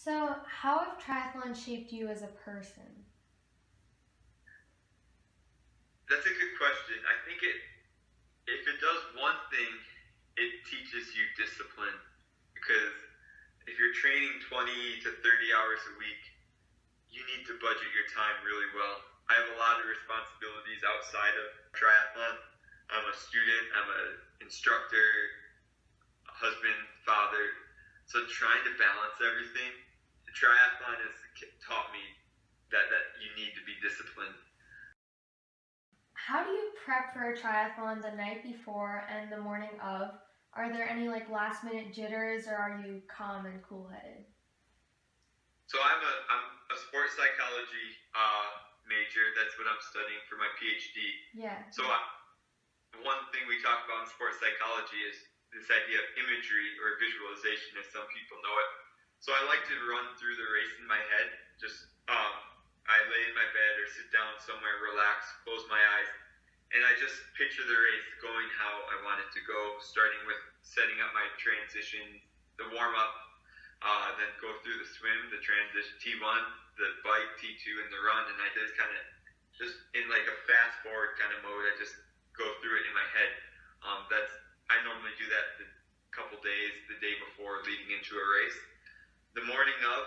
So, how have triathlon shaped you as a person? That's a good question. I think if it does one thing, it teaches you discipline. Because if you're training 20 to 30 hours a week, you need to budget your time really well. I have a lot of responsibilities outside of triathlon. I'm a student, I'm an instructor, a husband, father. So trying to balance everything, the triathlon has taught me that you need to be disciplined. How do you prep for a triathlon the night before and the morning of? Are there any last minute jitters, or are you calm and cool headed? So I'm a sports psychology major. That's what I'm studying for my PhD. Yeah. So one thing we talk about in sports psychology is this idea of imagery or visualization, as some people know it. So I like to run through the race in my head. Just I lay in my bed or sit down somewhere, relax, close my eyes, and I just picture the race going how I want it to go, starting with setting up my transition, the warm-up, then go through the swim, the transition, T1, the bike, T2, and the run, and I just kind of, just in like a fast-forward kind of mode, I just go through it in my head. I normally do that the couple days, the day before leading into a race. The morning of,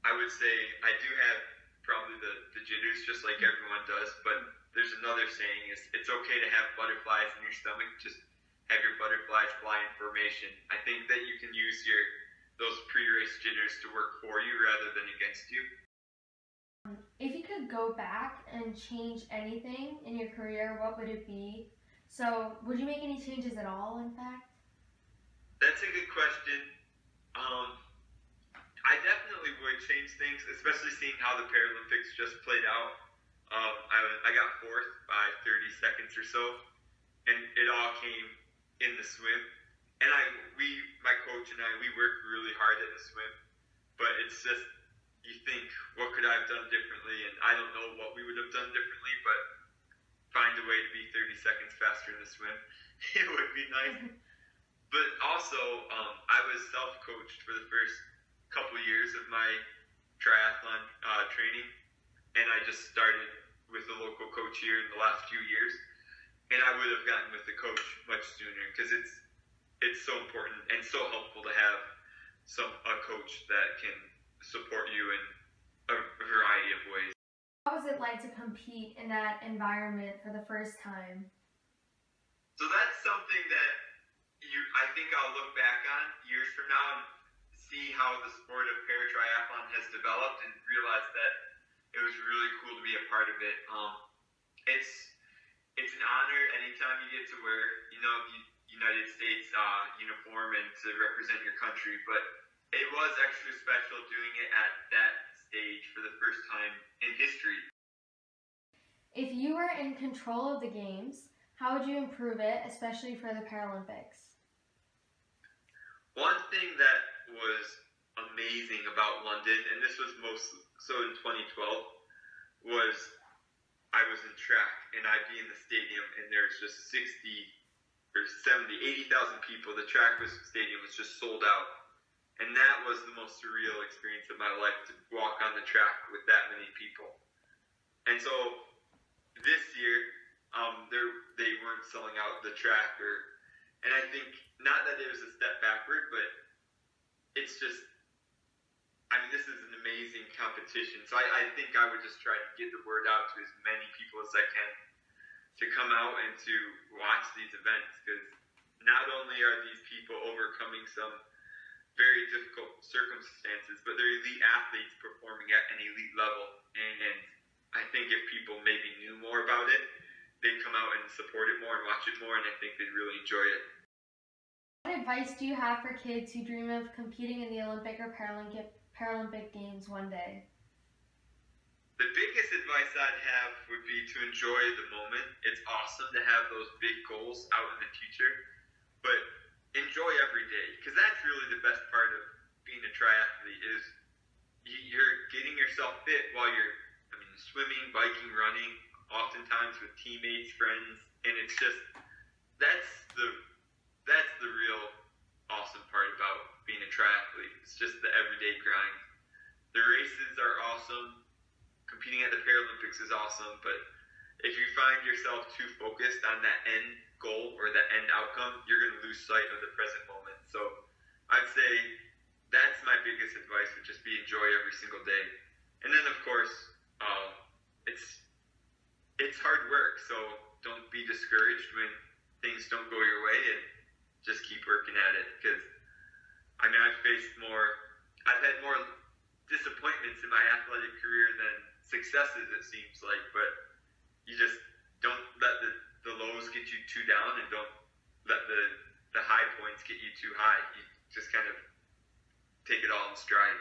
I would say I do have probably the jitters, just like everyone does, but there's another saying is it's okay to have butterflies in your stomach. Just have your butterflies fly in formation. I think that you can use those pre-race jitters to work for you rather than against you. If you could go back and change anything in your career, what would it be? So, would you make any changes at all, in fact? That's a good question. I definitely would change things, especially seeing how the Paralympics just played out. I got fourth by 30 seconds or so, and it all came in the swim. And my coach and I, we worked really hard at the swim, but it's just, you think, what could I have done differently? And I don't know what we would have done differently, but find a way to be 30 seconds faster in the swim. It would be nice. But also, I was self-coached for the first couple years of my triathlon training, and I just started with a local coach here in the last few years, and I would have gotten with the coach much sooner, because it's so important and so helpful to have a coach that can support you in a variety of ways. How was it like to compete in that environment for the first time? So that's something that I think I'll look back on years from now and see how the sport of para-triathlon has developed and realize that it was really cool to be a part of it. It's an honor anytime you get to wear, the United States uniform and to represent your country, but it was extra special doing it at that stage for the first time in history. If you were in control of the games, how would you improve it, especially for the Paralympics? One thing that was amazing about London, and this was most so in 2012, was I was in track and I'd be in the stadium and there's just 60 or 70, 80,000 people. The stadium was just sold out. And that was the most surreal experience of my life, to walk on the track with that many people. And so this year, they weren't selling out the track, and I think, not that it was a step backward, but it's just, this is an amazing competition. So I think I would just try to get the word out to as many people as I can to come out and to watch these events, because not only are these people overcoming some very difficult circumstances, but they're elite athletes performing at an elite level. And I think if people maybe knew more about it, they'd come out and support it more and watch it more, and I think they'd really enjoy it. What advice do you have for kids who dream of competing in the Olympic or Paralympic Games one day? The biggest advice I'd have would be to enjoy the moment. It's awesome to have those big goals out in the future, but enjoy every day, because that's really the best part of being a triathlete, is you're getting yourself fit while you're swimming, biking, running, oftentimes with teammates, friends, and it's just, that's the real awesome part about being a triathlete. It's just the everyday grind. The races are awesome. Competing at the Paralympics is awesome, but if you find yourself too focused on that end goal or that end outcome, you're going to lose sight of the present moment. So I'd say that's my biggest advice, would just be enjoy every single day. And then, of course, it's hard work, so don't be discouraged when things don't go your way, and just keep working at it. Because I mean, I've had more disappointments in my athletic career than successes, it seems like. But you just don't let the lows get you too down, and don't let the high points get you too high. You just kind of take it all in stride.